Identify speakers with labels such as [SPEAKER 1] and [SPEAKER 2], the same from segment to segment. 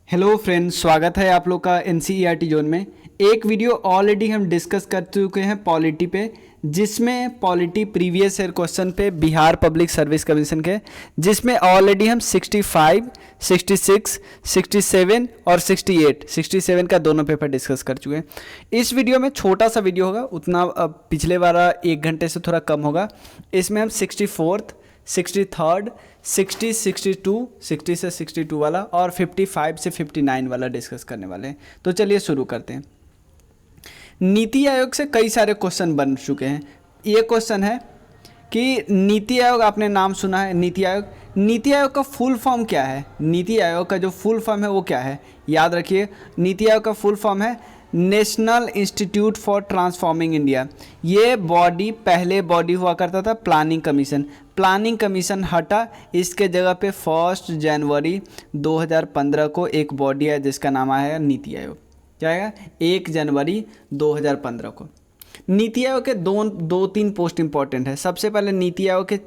[SPEAKER 1] Hello friends, स्वागत है आप लोग का एनसीईआरटी जोन में। एक वीडियो ऑलरेडी हम डिस्कस कर चुके हैं पॉलिटी पे, जिसमें पॉलिटी प्रीवियस ईयर क्वेश्चन पे बिहार पब्लिक सर्विस कमीशन के, जिसमें ऑलरेडी हम 65, 66, 67 और 67 का दोनों पेपर डिस्कस कर चुके हैं। इस वीडियो में छोटा सा वीडियो होगा, उतना पिछले वाला 1 घंटे से थोड़ा कम होगा। इसमें हम 64th, 63rd, 60, 62, 60 से 62 वाला और 55 से 59 वाला डिस्कस करने वाले हैं। तो चलिए शुरू करते हैं। नीति आयोग से कई सारे क्वेश्चन बन चुके हैं। ये क्वेश्चन है कि नीति आयोग, आपने नाम सुना है नीति आयोग। नीति आयोग का फुल फॉर्म क्या है? नीति आयोग का जो फुल फॉर्म है वो क्या है? याद रखिए, नीति आयोग का फुल फॉर्म है national institute for transforming India. ये बॉडी पहले बॉडी हुआ करता था प्लानिंग कमीशन। प्लानिंग कमीशन हटा, इसके जगह पे 1 जनवरी 2015 को एक बॉडी है जिसका नाम आया नीति आयोग। क्या आएगा? 1 जनवरी 2015 को। नीति आयोग के दो तीन पोस्ट इंपॉर्टेंट है। सबसे पहले नीति आयोग के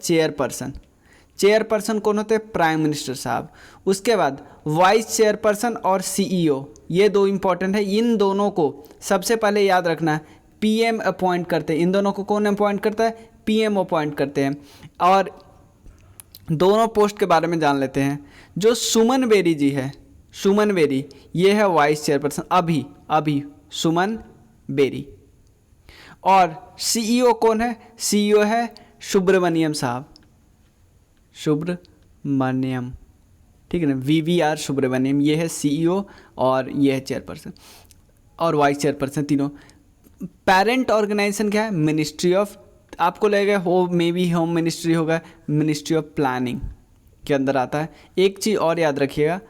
[SPEAKER 1] चेयरपर्सन कौन होते हैं? प्राइम मिनिस्टर साहब। उसके बाद वाइस चेयरपर्सन और सीईओ, ये 2 इंपॉर्टेंट है। इन दोनों को सबसे पहले याद रखना है, पीएम अपॉइंट करते हैं। इन दोनों को कौन अपॉइंट करता है? पीएम अपॉइंट करते हैं। और दोनों पोस्ट के बारे में जान लेते हैं। जो सुमन बेरी जी है, सुमन बेरी, ये है वाइस चेयरपर्सन अभी सुमन बेरी। और सीईओ कौन है? सीईओ है सुब्रमण्यम साहब, सुब्रमण्यम, ठीक है ना, वीवीआर सुब्रमण्यम। ये है सीईओ और ये है चेयरपर्सन और वाइस चेयरपर्सन, तीनों। पेरेंट ऑर्गेनाइजेशन क्या है? मिनिस्ट्री ऑफ, आपको लगेगा मे बी होम मिनिस्ट्री होगा, मिनिस्ट्री ऑफ प्लानिंग के अंदर आता है। एक चीज़ और याद रखिएगा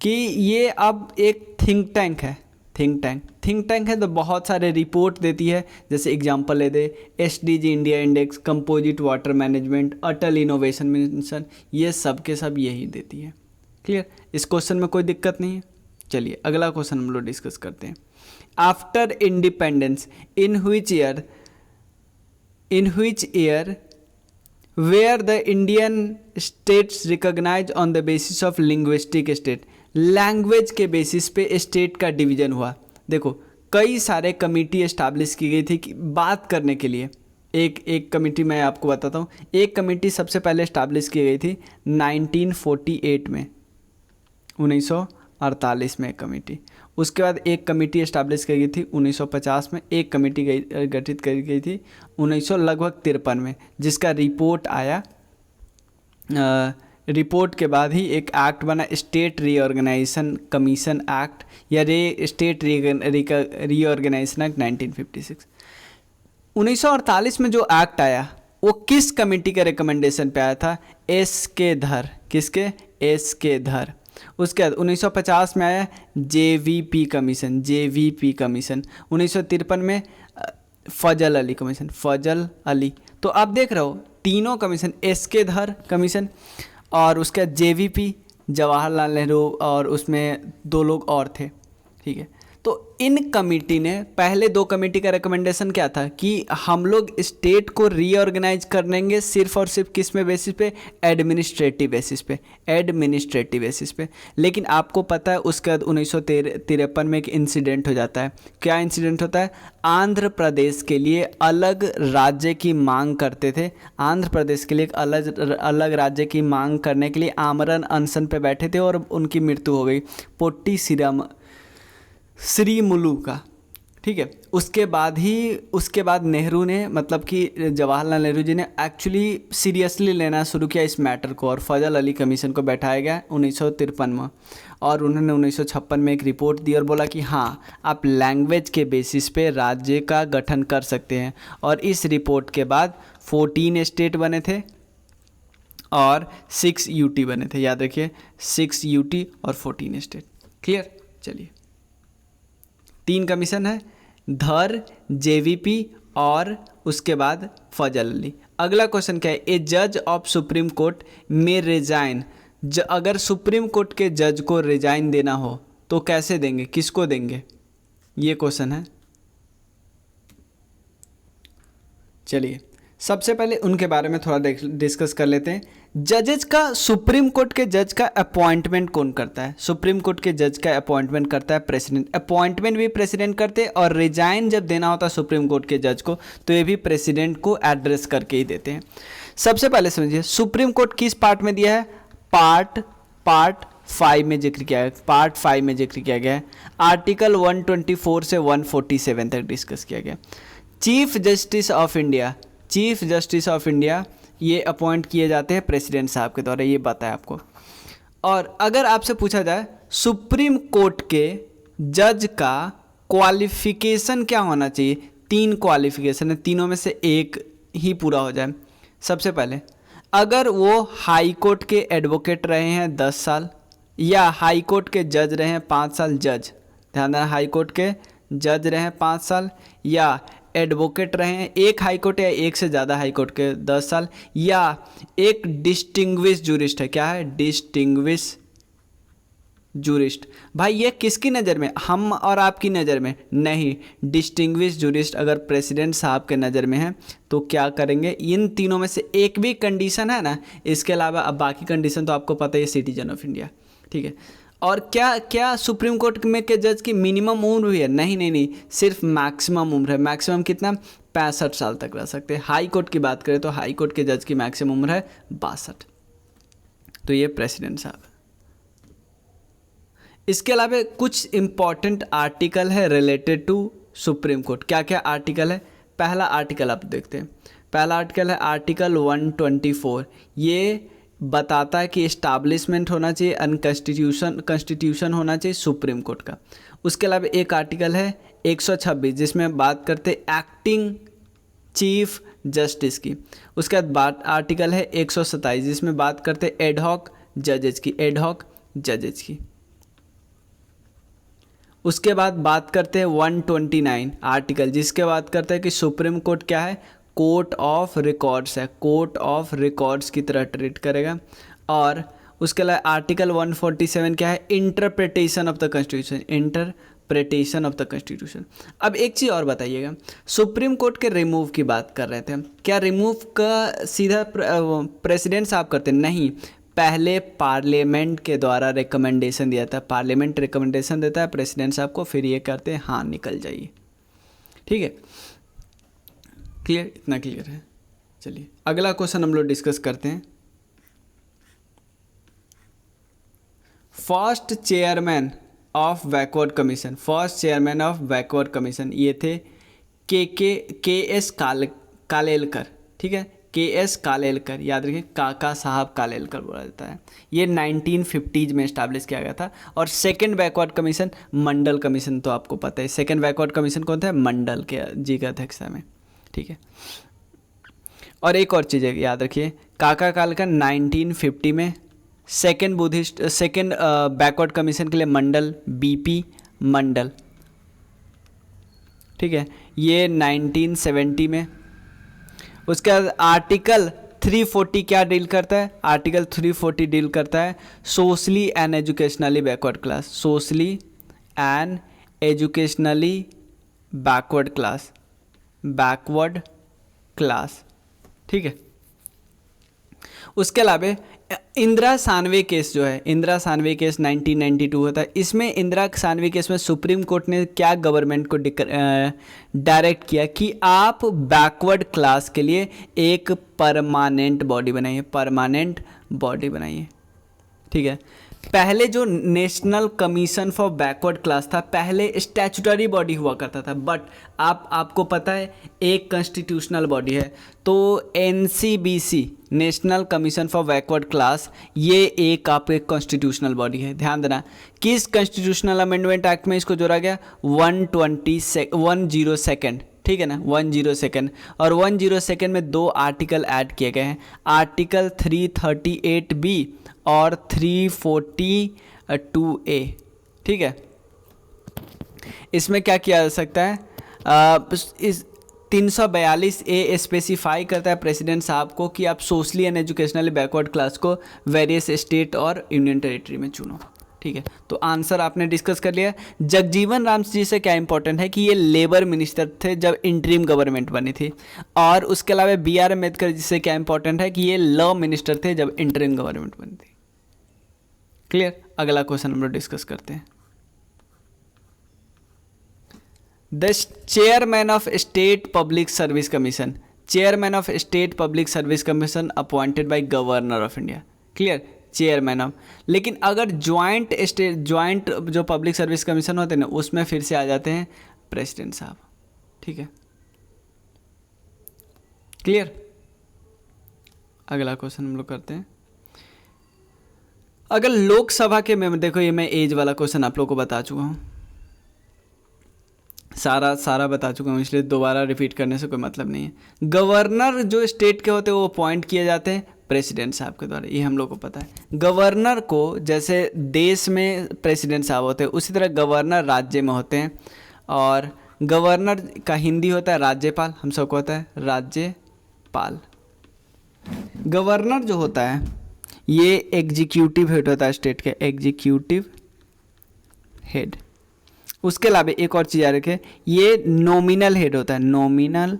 [SPEAKER 1] कि ये अब एक थिंक टैंक है। थिंक टैंक है तो बहुत सारे रिपोर्ट देती है। जैसे एग्जांपल ले दे, SDG India index, composite water management, Atal innovation mission, ये सब के सब यही देती है। क्लियर? इस क्वेश्चन में कोई दिक्कत नहीं है। चलिए अगला क्वेश्चन हम लोग डिस्कस करते हैं। After independence, in which year where the Indian states recognized on the basis of linguistic state? Language के बेसिस पे स्टेट का डिवीजन हुआ। देखो, कई सारे कमेटी एस्टैब्लिश की गई थी कि बात करने के लिए। एक कमेटी मैं आपको बताता हूँ। एक कमेटी सबसे पहले एस्टैब्लिश की गई थी 1948 में, 1948 में एक कमेटी। उसके बाद एक कमेटी एस्टैब्लिश की गई थी 1950 में। एक कमेटी गठित करी गई थी 1953 में, जिसका रिपोर्ट आया। रिपोर्ट के बाद ही एक एक्ट बना, स्टेट रीऑर्गेनाइजेशन कमीशन एक्ट या स्टेट रीऑर्गेनाइजेशन एक्ट 1956। 1948 में जो एक्ट आया वो किस कमेटी के रिकमेंडेशन पे आया था? एस के धर। किसके? एस के धर। उसके बाद 1950 में आया जेवीपी कमीशन। 1953 में फजल अली कमीशन, फजल अली। तो आप देख रहे हो तीनों कमीशन, एस के धर कमीशन और उसका जेवीपी जवाहरलाल नेहरू, और उसमें 2 लोग और थे। ठीक है, तो इन कमेटी ने, पहले 2 कमेटी का रिकमेंडेशन क्या था कि हम लोग स्टेट को रीऑर्गेनाइज करेंगे सिर्फ और सिर्फ किस में बेसिस पे? एडमिनिस्ट्रेटिव बेसिस पे। लेकिन आपको पता है उसके बाद 1953 में एक इंसिडेंट हो जाता है। क्या इंसिडेंट होता है? आंध्र प्रदेश के लिए अलग राज्य की मांग करते थे। आंध्र प्रदेश के लिए एक अलग राज्य की मांग करने के लिए आमरण अनशन पे बैठे थे और उनकी मृत्यु हो गई, पोट्टी श्रीमुलू का। ठीक है, उसके बाद नेहरू ने, मतलब कि जवाहरलाल नेहरू जी ने एक्चुअली सीरियसली लेना शुरू किया इस मैटर को, और फजल अली कमीशन को बैठाया गया 1953 में। और उन्होंने 1956 में एक रिपोर्ट दी और बोला कि हाँ, आप लैंग्वेज के बेसिस पे राज्य का गठन कर सकते हैं। और इस रिपोर्ट के बाद 14 स्टेट बने थे और 6 यूटी बने थे। याद रखिए, 6 यूटी और 14 स्टेट। क्लियर? चलिए, 3 कमीशन है, धर, जेवीपी और उसके बाद फजल अली। अगला क्वेश्चन क्या है? ए जज ऑफ सुप्रीम कोर्ट में रिजाइन, अगर सुप्रीम कोर्ट के जज को रिजाइन देना हो तो कैसे देंगे, किसको देंगे? ये क्वेश्चन है। चलिए सबसे पहले उनके बारे में थोड़ा डिस्कस कर लेते हैं। जजेस का, सुप्रीम कोर्ट के जज का अपॉइंटमेंट कौन करता है? सुप्रीम कोर्ट के जज का अपॉइंटमेंट करता है प्रेसिडेंट। अपॉइंटमेंट भी प्रेसिडेंट करते हैं, और रिजाइन जब देना होता है सुप्रीम कोर्ट के जज को तो ये भी प्रेसिडेंट को एड्रेस करके ही देते हैं। सबसे पहले समझिए सुप्रीम कोर्ट किस पार्ट में दिया है? पार्ट 5 में जिक्र किया है, पार्ट 5 में जिक्र किया गया है। आर्टिकल 124 से 147 तक डिस्कस किया गया। चीफ जस्टिस ऑफ इंडिया ये अपॉइंट किए जाते हैं प्रेसिडेंट साहब के द्वारा, ये बताया आपको। और अगर आपसे पूछा जाए सुप्रीम कोर्ट के जज का क्वालिफिकेशन क्या होना चाहिए, 3 क्वालिफिकेशन है, तीनों में से एक ही पूरा हो जाए। सबसे पहले, अगर वो हाई कोर्ट के एडवोकेट रहे हैं 10 साल, या हाई कोर्ट के जज रहे हैं 5 साल, जज ध्यान देना, हाई कोर्ट के जज रहे हैं 5 साल, या एडवोकेट रहे हैं एक हाई कोर्ट या एक से ज़्यादा हाई कोर्ट के 10 साल, या एक डिस्टिंग्विश जूरिस्ट है। क्या है? Distinguish jurist. भाई ये किसकी नज़र में? हम और आपकी नज़र में नहीं। डिस्टिंग्विश जूरिस्ट अगर प्रेसिडेंट साहब के नज़र में है तो क्या करेंगे? इन तीनों में से एक भी कंडीशन है ना, इसके अलावा अब बाकी कंडीशन तो आपको पता ही है, सिटीजन ऑफ इंडिया। ठीक है। और क्या सुप्रीम कोर्ट में के जज की मिनिमम उम्र भी है? नहीं, सिर्फ मैक्सिमम उम्र है। मैक्सिमम कितना? 65 साल तक रह सकते हैं। हाई कोर्ट की बात करें तो हाई कोर्ट के जज की मैक्सिमम उम्र है 62। तो ये प्रेसिडेंट साहब। इसके अलावा कुछ इंपॉर्टेंट आर्टिकल है रिलेटेड टू सुप्रीम कोर्ट। क्या क्या आर्टिकल है? पहला आर्टिकल आप देखते हैं, पहला आर्टिकल है आर्टिकल 124। ये बताता है कि इस्टाब्लिशमेंट होना चाहिए, कॉन्स्टिट्यूशन होना चाहिए सुप्रीम कोर्ट का। उसके अलावा एक आर्टिकल है 126 जिसमें बात करते एक्टिंग चीफ जस्टिस की। उसके बाद आर्टिकल है 127 जिसमें बात करते एडहॉक जजेज की। उसके बाद बात करते हैं 129 आर्टिकल जिसके बात करते हैं कि सुप्रीम कोर्ट क्या है? कोर्ट ऑफ रिकॉर्ड्स है, कोर्ट ऑफ रिकॉर्ड्स की तरह ट्रीट करेगा। और उसके अलावा आर्टिकल 147 क्या है? Interpretation of the constitution. अब एक चीज़ और बताइएगा, सुप्रीम कोर्ट के रिमूव की बात कर रहे थे हम, क्या रिमूव का सीधा प्रेसिडेंट साहब करते? नहीं, पहले पार्लियामेंट के द्वारा रिकमेंडेशन दिया था, पार्लियामेंट रिकमेंडेशन देता है प्रेसिडेंट साहब को, फिर ये करते हैं हाँ निकल जाइए। ठीक है, क्लियर? इतना क्लियर है। चलिए अगला क्वेश्चन हम लोग डिस्कस करते हैं। First chairman of backward commission, ये थे के एस कालेलकर। ठीक है, के एस कालेलकर, याद रखिए, काका साहब कालेलकर बोला जाता है। ये 1950s में इस्टेब्लिश किया गया था। और सेकंड बैकवर्ड कमीशन मंडल कमीशन, तो आपको पता है सेकंड बैकवर्ड कमीशन कौन था? मंडल के जी का अध्यक्षता में। ठीक है, और एक और चीज़ याद रखिए, काका कालेलकर 1950 में सेकंड बैकवर्ड कमीशन के लिए मंडल, बीपी मंडल। ठीक है, ये 1970 में। उसके बाद आर्टिकल 340 क्या डील करता है? आर्टिकल 340 डील करता है socially and educationally backward class. ठीक है, उसके अलावा इंदिरा सानवे केस जो है, इंदिरा सानवे केस 1992 होता है। इसमें इंदिरा सानवे केस में सुप्रीम कोर्ट ने क्या गवर्नमेंट को डायरेक्ट किया कि आप बैकवर्ड क्लास के लिए एक परमानेंट बॉडी बनाइए। ठीक है, पहले जो national commission for backward class था, पहले स्टैचुटरी बॉडी हुआ करता था, बट आपको पता है एक कॉन्स्टिट्यूशनल बॉडी है। तो NCBC, national commission for backward class, ये एक आपके कॉन्स्टिट्यूशनल बॉडी है। ध्यान देना, किस कॉन्स्टिट्यूशनल अमेंडमेंट एक्ट में इसको जोड़ा गया? 102। ठीक है ना, 102। और 102 में 2 आर्टिकल ऐड किए गए हैं, आर्टिकल 338B और 342A। ठीक है, इसमें क्या किया जा सकता है? इस 342A स्पेसिफाई करता है प्रेसिडेंट साहब को कि आप socially and educationally backward class को वेरियस स्टेट और यूनियन टेरिटरी में चुनो। ठीक है, तो आंसर आपने डिस्कस कर लिया। जगजीवन राम जी से क्या इंपॉर्टेंट है कि ये लेबर मिनिस्टर थे जब इंटरिम गवर्नमेंट बनी थी, और उसके अलावा बी आर अम्बेडकर जी से क्या इंपॉर्टेंट है कि ये लॉ मिनिस्टर थे जब इंटरिम गवर्नमेंट बनी थी। क्लियर। अगला क्वेश्चन हम लोग डिस्कस करते हैं। The chairman of state public service commission, chairman of state public service commission appointed by governor of India. Clear, chairman of. लेकिन अगर ज्वाइंट जो पब्लिक सर्विस कमीशन होते हैं ना, उसमें फिर से आ जाते हैं प्रेसिडेंट साहब। ठीक है, क्लियर। अगला क्वेश्चन हम लोग करते हैं। अगर लोकसभा के मेंबर, देखो ये मैं एज वाला क्वेश्चन आप लोग को बता चुका हूँ, सारा बता चुका हूँ, इसलिए दोबारा रिपीट करने से कोई मतलब नहीं है। गवर्नर जो स्टेट के होते हैं वो अपॉइंट किए जाते हैं प्रेसिडेंट साहब के द्वारा, ये हम लोग को पता है। गवर्नर को जैसे देश में प्रेसिडेंट साहब होते हैं, उसी तरह गवर्नर राज्य में होते हैं, और गवर्नर का हिंदी होता है राज्यपाल, हम सबको होता है राज्यपाल। गवर्नर जो होता है ये एग्जीक्यूटिव हेड होता है स्टेट के, एग्जीक्यूटिव हेड। उसके अलावा एक और चीज़ याद रखें, ये नॉमिनल हेड होता है, नॉमिनल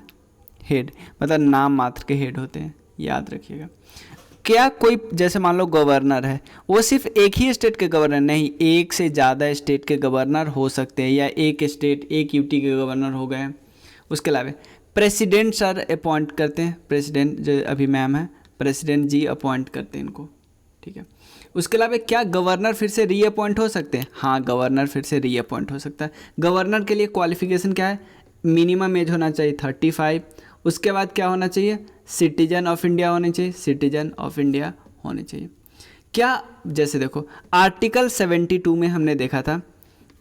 [SPEAKER 1] हेड मतलब नाम मात्र के हेड होते हैं, याद रखिएगा। क्या कोई जैसे मान लो गवर्नर है, वो सिर्फ एक ही स्टेट के गवर्नर नहीं, एक से ज़्यादा स्टेट के गवर्नर हो सकते हैं, या एक स्टेट एक यूटी के गवर्नर हो गए। उसके अलावा प्रेसिडेंट सर अपॉइंट करते हैं, प्रेसिडेंट जो अभी मैम है, प्रेसिडेंट जी अपॉइंट करते हैं इनको। ठीक है, उसके अलावा क्या गवर्नर फिर से रीअपॉइंट हो सकते हैं? हाँ, गवर्नर फिर से रीअपॉइंट हो सकता है। गवर्नर के लिए क्वालिफिकेशन क्या है? मिनिमम एज होना चाहिए 35। उसके बाद क्या होना चाहिए? सिटीजन ऑफ इंडिया होने चाहिए, सिटीजन ऑफ इंडिया होने चाहिए। क्या जैसे देखो आर्टिकल 72 में हमने देखा था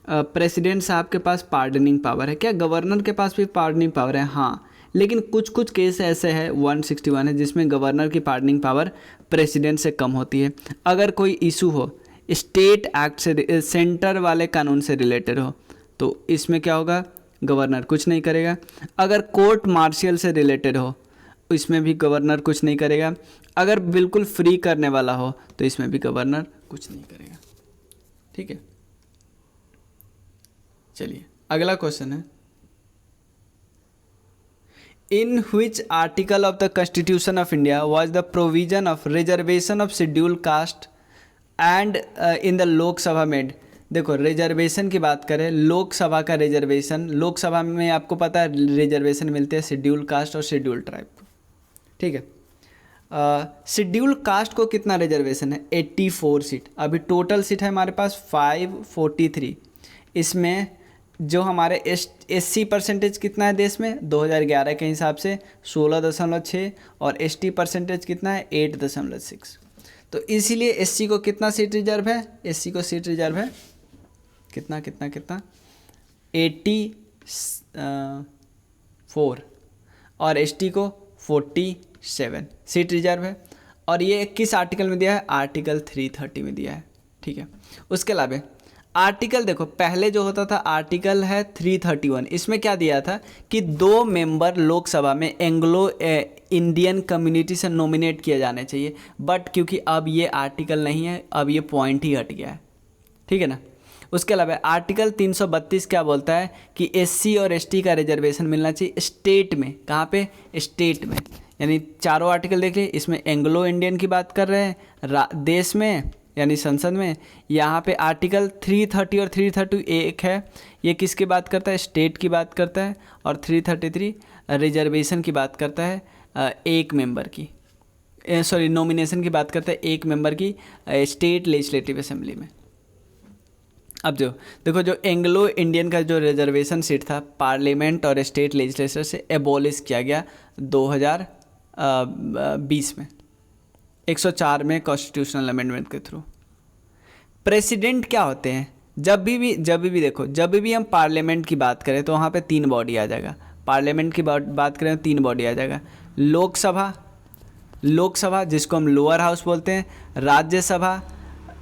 [SPEAKER 1] प्रेसिडेंट साहब के पास पार्डनिंग पावर है, क्या गवर्नर के पास भी पार्डनिंग पावर है? हाँ, लेकिन कुछ कुछ केस ऐसे है 161 है जिसमें गवर्नर की पार्डनिंग पावर प्रेसिडेंट से कम होती है। अगर कोई इशू हो स्टेट एक्ट से, सेंटर वाले कानून से रिलेटेड हो, तो इसमें क्या होगा? गवर्नर कुछ नहीं करेगा। अगर कोर्ट मार्शियल से रिलेटेड हो, इसमें भी गवर्नर कुछ नहीं करेगा। अगर बिल्कुल फ्री करने वाला हो तो इसमें भी गवर्नर कुछ नहीं करेगा। ठीक है, चलिए अगला क्वेश्चन है, इन which article of the constitution of India was the provision of reservation of schedule caste and in the Lok Sabha made. देखो रिजर्वेशन की बात करें, लोकसभा का रिजर्वेशन, लोकसभा में आपको पता है रिजर्वेशन मिलते हैं शेड्यूल कास्ट और शेड्यूल ट्राइब को। ठीक है, शेड्यूल कास्ट को कितना रिजर्वेशन है? 84 सीट। अभी टोटल सीट है हमारे पास 543। इसमें जो हमारे एससी परसेंटेज कितना है देश में 2011 के हिसाब से 16.6, और एसटी परसेंटेज कितना है 8.6। तो इसीलिए एससी को कितना सीट रिजर्व है? एससी को सीट रिजर्व है कितना 84, और एसटी को 47 सीट रिजर्व है। और ये किस आर्टिकल में दिया है? आर्टिकल 330 में दिया है। ठीक है, उसके अलावा आर्टिकल देखो पहले जो होता था आर्टिकल है 331, इसमें क्या दिया था कि 2 मेंबर लोकसभा में एंग्लो इंडियन कम्युनिटी से नॉमिनेट किए जाने चाहिए, बट क्योंकि अब ये आर्टिकल नहीं है, अब ये पॉइंट ही हट गया है। ठीक है ना। उसके अलावा आर्टिकल 332 क्या बोलता है कि एससी और एसटी का रिजर्वेशन मिलना चाहिए स्टेट में। कहाँ पे? स्टेट में। यानी चारों आर्टिकल देख लिए, इसमें एंग्लो इंडियन की बात कर रहे हैं देश में यानी संसद में। यहाँ पे आर्टिकल 330 और 332 एक है, ये किसकी बात करता है? स्टेट की बात करता है। और 333 रिजर्वेशन की बात करता है एक मेंबर की, सॉरी नॉमिनेशन की बात करता है एक मेंबर की स्टेट लेजिस्लेटिव असेंबली में। अब जो देखो जो एंग्लो इंडियन का जो रिजर्वेशन सीट था पार्लियामेंट और स्टेट लेजिस्लेचर से एबॉलिश किया गया 2020 में 104 में कॉन्स्टिट्यूशनल अमेंडमेंट के थ्रू। प्रेसिडेंट क्या होते हैं? जब भी देखो, जब भी हम पार्लियामेंट की बात करें तो वहाँ पे 3 बॉडी आ जाएगा। पार्लियामेंट की बात करें तो 3 बॉडी आ जाएगा। लोकसभा जिसको हम लोअर हाउस बोलते हैं,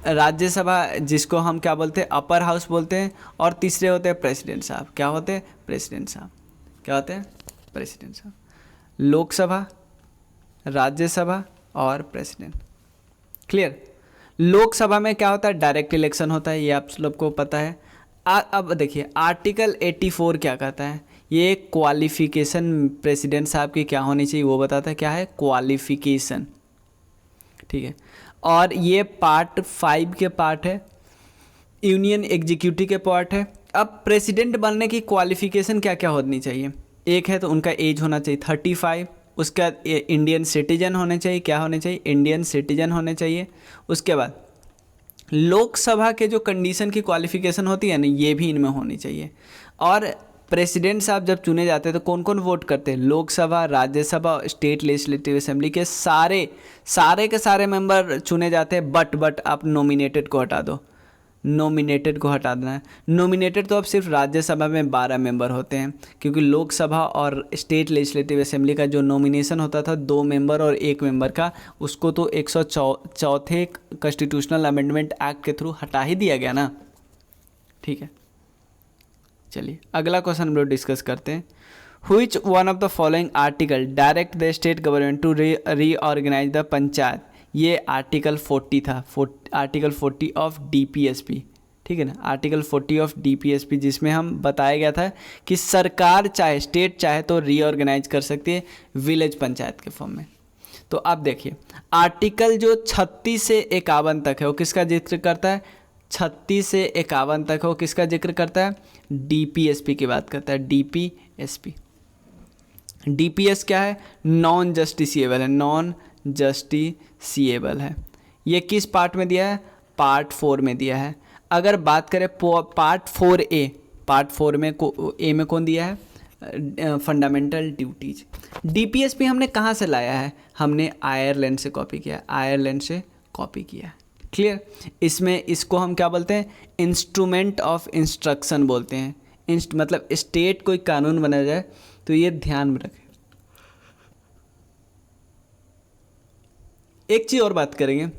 [SPEAKER 1] राज्यसभा जिसको हम क्या बोलते हैं? अपर हाउस बोलते हैं, और तीसरे होते हैं प्रेसिडेंट साहब। क्या होते हैं? प्रेसिडेंट साहब। क्या होते हैं? प्रेसिडेंट साहब। लोकसभा, राज्यसभा और प्रेसिडेंट। क्लियर। लोकसभा में क्या होता है, डायरेक्ट इलेक्शन होता है, ये आप सबको पता है। अब देखिए आर्टिकल 84 क्या कहता है, ये क्वालिफिकेशन प्रेसिडेंट साहब की क्या होनी चाहिए वो बताता है, क्या है क्वालिफिकेशन, ठीक है। और ये पार्ट 5 के पार्ट है, यूनियन एग्जीक्यूटिव के पार्ट है। अब प्रेसिडेंट बनने की क्वालिफिकेशन क्या क्या होनी चाहिए, एक है तो उनका एज होना चाहिए 35, उसके बाद इंडियन सिटीजन होने चाहिए, क्या होने चाहिए इंडियन सिटीजन होने चाहिए। उसके बाद लोकसभा के जो कंडीशन की क्वालिफिकेशन होती है ना, ये भी इनमें होनी चाहिए। और प्रेसिडेंट साहब जब चुने जाते हैं तो कौन कौन वोट करते हैं, Lok Sabha, Rajya Sabha, state legislative assembly के सारे के सारे मेंबर चुने जाते हैं। बट आप नॉमिनेटेड को हटा दो, नॉमिनेटेड को हटा देना है। नॉमिनेटेड तो अब सिर्फ राज्यसभा में 12 मेंबर होते हैं, क्योंकि लोकसभा और स्टेट लेजिस्लेटिव असेंबली का जो नॉमिनेशन होता था 2 मेंबर और 1 मेंबर का, उसको तो 104 कॉन्स्टिट्यूशनल अमेंडमेंट एक्ट के थ्रू हटा ही दिया गया ना, ठीक है। चलिए अगला क्वेश्चन हम लोग डिस्कस करते हैं। Which one of the following article direct the state government to reorganise the panchayat, ये आर्टिकल 40 था, आर्टिकल 40 ऑफ डीपीएसपी, ठीक है ना, आर्टिकल 40 ऑफ डीपीएसपी, जिसमें हम बताया गया था कि सरकार चाहे, स्टेट चाहे तो रीऑर्गेनाइज कर सकती है विलेज पंचायत के फॉर्म में। तो अब देखिए आर्टिकल जो 36 से 51 तक है वो किसका जिक्र करता है, 36 से 51 तक हो किसका जिक्र करता है, डीपीएसपी की बात करता है, डीपीएसपी। डीपीएस क्या है, नॉन जस्टिसिएबल है, नॉन जस्टिसिएबल है। ये किस पार्ट में दिया है, पार्ट 4 में दिया है। अगर बात करें पार्ट 4A, पार्ट 4 में ए में कौन दिया है, फंडामेंटल ड्यूटीज। डीपीएसपी हमने कहाँ से लाया है, हमने आयरलैंड से कॉपी किया, आयरलैंड से कॉपी किया, क्लियर। इसमें इसको हम क्या बोलते हैं, इंस्ट्रूमेंट ऑफ इंस्ट्रक्शन बोलते हैं। मतलब स्टेट कोई कानून बनाया जाए तो ये ध्यान में रखें। एक चीज़ और बात करेंगे,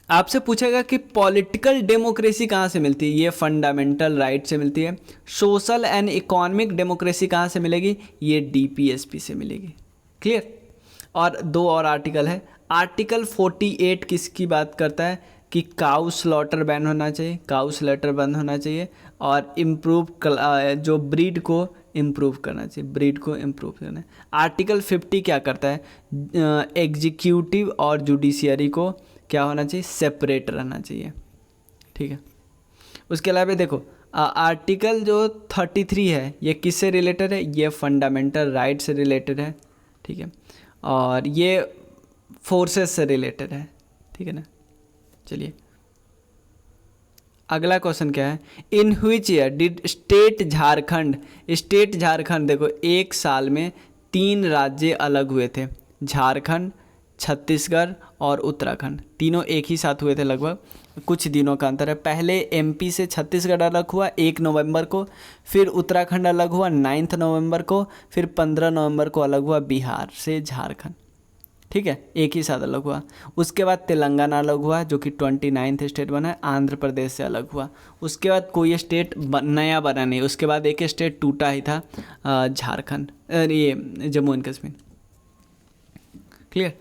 [SPEAKER 1] आपसे पूछेगा कि पॉलिटिकल डेमोक्रेसी कहाँ से मिलती है, ये फंडामेंटल राइट से मिलती है। सोशल एंड इकोनॉमिक डेमोक्रेसी कहाँ से मिलेगी, ये डीपीएसपी से मिलेगी, क्लियर। और 2 और आर्टिकल है, आर्टिकल 48 किसकी बात करता है कि काउ स्लॉटर बैन होना चाहिए, काउ स्लॉटर बंद होना चाहिए, और इम्प्रूव जो ब्रीड को इम्प्रूव करना चाहिए, ब्रीड को इम्प्रूव करना है। आर्टिकल 50 क्या करता है, एग्जीक्यूटिव और जुडिशियरी को क्या होना चाहिए, सेपरेट रहना चाहिए, ठीक है। उसके अलावा देखो आर्टिकल जो 33 है ये किससे रिलेटेड है, ये फंडामेंटल राइट से रिलेटेड है, ठीक है, और ये फोर्सेस से रिलेटेड है, ठीक है ना। चलिए अगला क्वेश्चन क्या है, in which year did state Jharkhand, state Jharkhand देखो एक साल में 3 राज्य अलग हुए थे, झारखंड, छत्तीसगढ़ और उत्तराखंड, तीनों एक ही साथ हुए थे, लगभग कुछ दिनों का अंतर है। पहले एमपी से छत्तीसगढ़ अलग हुआ 1 नवंबर को, फिर उत्तराखंड अलग हुआ 9 नवंबर को, फिर 15 नवंबर को अलग हुआ बिहार से झारखंड, ठीक है, एक ही साथ अलग हुआ। उसके बाद तेलंगाना अलग हुआ जो कि 29th स्टेट बना है, आंध्र प्रदेश से अलग हुआ। उसके बाद कोई स्टेट नया बना नहीं, उसके बाद एक स्टेट टूटा ही था, झारखंड, ये जम्मू एंड कश्मीर, क्लियर।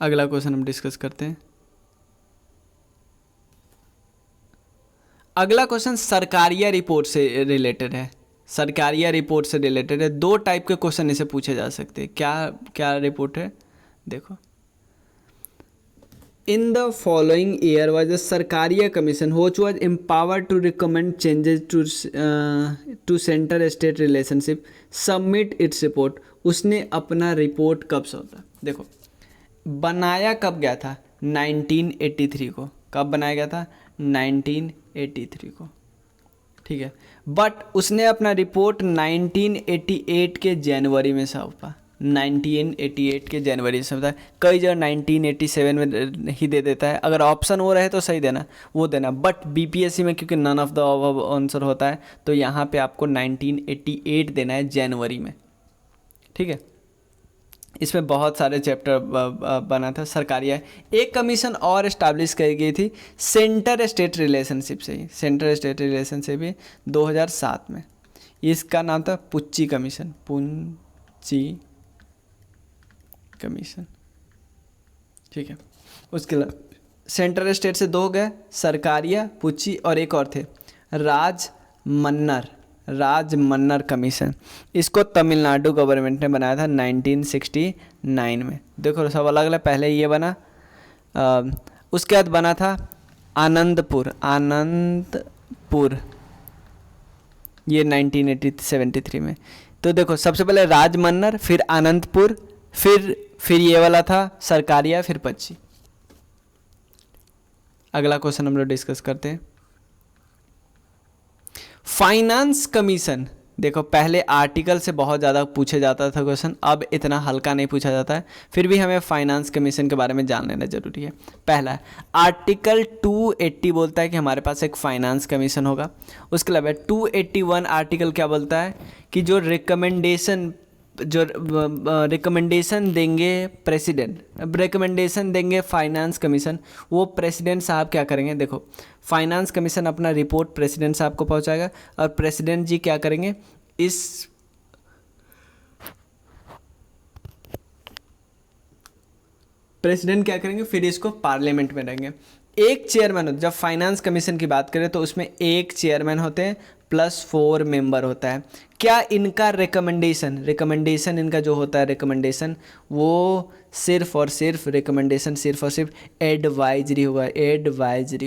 [SPEAKER 1] अगला क्वेश्चन हम डिस्कस करते हैं। अगला क्वेश्चन सरकारिया रिपोर्ट से रिलेटेड है, सरकारिया रिपोर्ट से रिलेटेड है। 2 टाइप के क्वेश्चन इसे पूछे जा सकते हैं। क्या क्या रिपोर्ट है, देखो, in the following year was the Sarkaria commission which was empowered to recommend changes to centre state relationship submit its report. उसने अपना रिपोर्ट कब सौंपा, देखो बनाया कब गया था, 1983 को। कब बनाया गया था, 1983 को, ठीक है। बट उसने अपना रिपोर्ट 1988 के जनवरी में सौंपा, 1988 के जनवरी से होता है। कई जगह 1987 में ही दे देता है, अगर ऑप्शन वो रहे तो सही देना, वो देना। बट बीपीएससी में क्योंकि none of the above answer होता है तो यहाँ पे आपको 1988 देना है जनवरी में, ठीक है। इसमें बहुत सारे चैप्टर बना था सरकारिया। एक कमीशन और इस्टेब्लिश की गई थी सेंटर स्टेट रिलेशनशिप से ही, सेंटर स्टेट रिलेशनशिप भी 2007 में। इसका नाम था पुच्ची कमीशन, पुच्ची कमीशन, ठीक है। उसके सेंट्रल स्टेट से 2 हो गए, सरकारिया, पुच्ची और एक और थे राज मन्नर कमीशन। इसको तमिलनाडु गवर्नमेंट ने बनाया था 1969 में। देखो सब अलग अलग, पहले ये बना, उसके बाद बना था आनंदपुर, ये 1973 में। तो देखो सबसे पहले राजमन्नर, फिर आनंदपुर, फिर ये वाला था सरकारिया, फिर पच्ची। अगला क्वेश्चन हम लोग डिस्कस करते हैं। फाइनेंस कमीशन, देखो पहले आर्टिकल से बहुत ज़्यादा पूछा जाता था क्वेश्चन, अब इतना हल्का नहीं पूछा जाता है, फिर भी हमें फाइनेंस कमीशन के बारे में जान लेना जरूरी है। पहला आर्टिकल 280 बोलता है कि हमारे पास एक फाइनेंस कमीशन होगा। उसके अलावा 281 आर्टिकल क्या बोलता है कि जो रिकमेंडेशन देंगे प्रेसिडेंट, रिकमेंडेशन देंगे फाइनेंस कमीशन, वो प्रेसिडेंट साहब क्या करेंगे। देखो फाइनेंस कमीशन अपना रिपोर्ट प्रेसिडेंट साहब को पहुंचाएगा और प्रेसिडेंट जी क्या करेंगे, फिर इसको पार्लियामेंट में रहेंगे। एक चेयरमैन होता है, जब फाइनेंस कमीशन की बात करें तो उसमें एक चेयरमैन होते हैं प्लस 4 मेंबर होता है। क्या इनका रिकमेंडेशन इनका जो होता है रिकमेंडेशन, वो सिर्फ और सिर्फ एडवाइजरी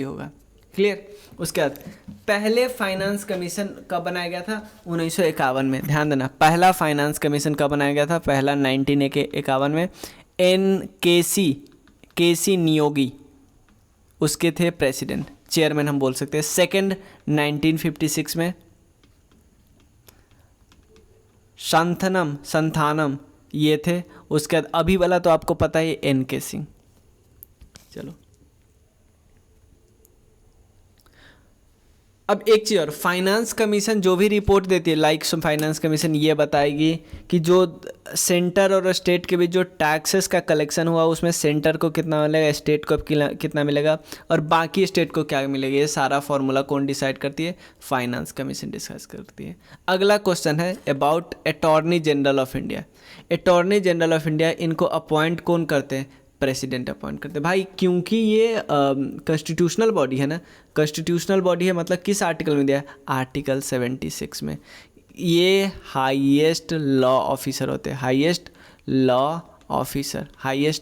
[SPEAKER 1] होगा। क्लियर। उसके बाद पहले फाइनेंस कमीशन कब बनाया गया था, 1951 में। ध्यान देना, पहला फाइनेंस कमीशन कब बनाया गया था, पहला 1951 में। केसी नियोगी उसके थे प्रेसिडेंट, चेयरमैन हम बोल सकते हैं। सेकंड 1956 में संथानम ये थे। उसके बाद अभी वाला तो आपको पता है NK सिंह। चलो अब एक चीज़ और, फाइनेंस कमीशन जो भी रिपोर्ट देती है, लाइक फाइनेंस कमीशन ये बताएगी कि जो सेंटर और स्टेट के बीच जो टैक्सेस का कलेक्शन हुआ उसमें सेंटर को कितना मिलेगा, स्टेट को कितना मिलेगा और बाकी स्टेट को क्या मिलेगा, ये सारा फॉर्मूला कौन डिसाइड करती है, फाइनेंस कमीशन डिस्कस करती है। अगला क्वेश्चन है about attorney general of India. Attorney general of India इनको अपॉइंट कौन करते हैं, प्रेसिडेंट अपॉइंट करते हैं भाई, क्योंकि ये कॉन्स्टिट्यूशनल बॉडी है ना। कॉन्स्टिट्यूशनल बॉडी है मतलब किस आर्टिकल में दिया है, आर्टिकल 76 में। ये हाईएस्ट लॉ ऑफिसर होते हैं, हाईएस्ट